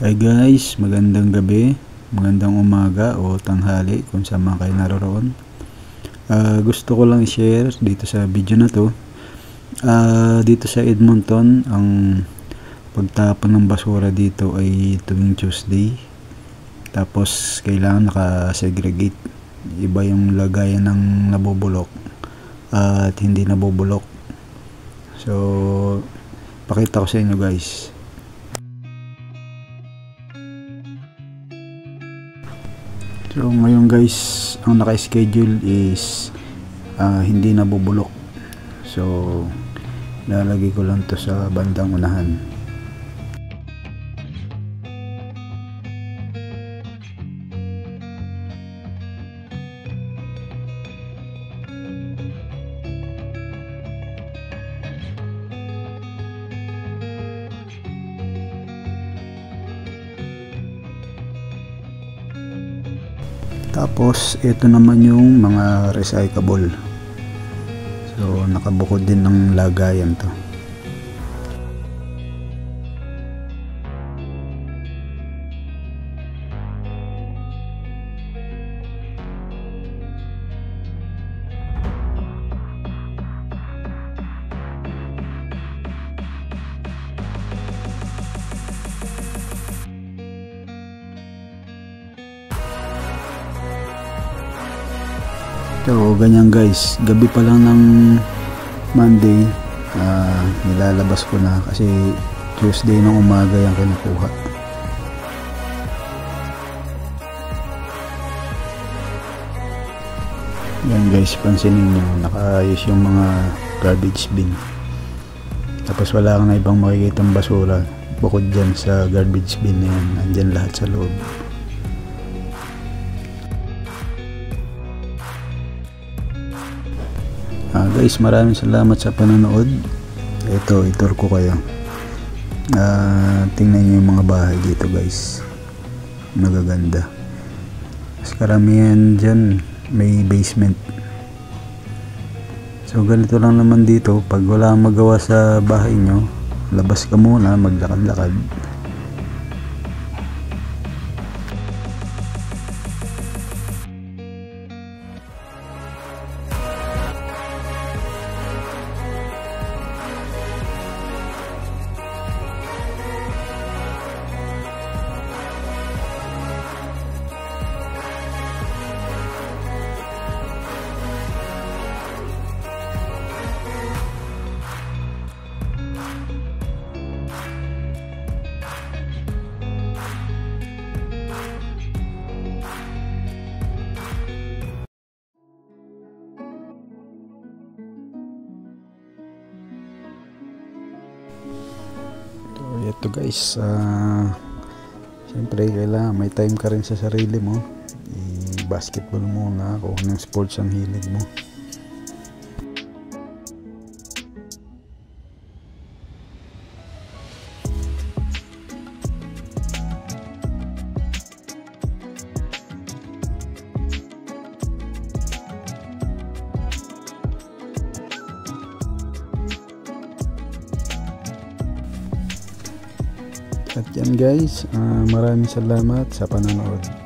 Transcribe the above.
Hi guys, magandang gabi, magandang umaga o tanghali kung saan man kayo naroon. Gusto ko lang i-share dito sa video na to. Dito sa Edmonton, ang pagtapon ng basura dito ay tuwing Tuesday. Tapos kailangan naka-segregate. Iba yung lagayan ng nabubulok at hindi nabubulok. So, pakita ko sa inyo guys. So ngayon guys, ang naka-schedule is hindi nabubulok. So lalagay ko lang to sa bandang unahan. Tapos ito naman yung mga recyclable. So nakabukod din ng lagayan to. So ganyan guys, gabi pa lang ng Monday, nilalabas ko na kasi Tuesday ng umaga yung kinukuha. Yan guys, pansinin nyo, nakaayos yung mga garbage bin. Tapos wala kang na ibang makikitang basura bukod dyan sa garbage bin na yan, nandyan lahat sa loob. Guys, maraming salamat sa panonood. Ito, itur ko kayo. Tingnan nyo yung mga bahay dito guys, magaganda. Mas karamihan dyan may basement. So ganito lang naman dito, pag wala kang magawa sa bahay nyo, labas ka muna, maglakad-lakad. Ito guys, siyempre kailangan may time ka rin sa sarili mo. I-basketball muna kung anong sports ang hilig mo. At yan guys, maraming salamat sa panonood.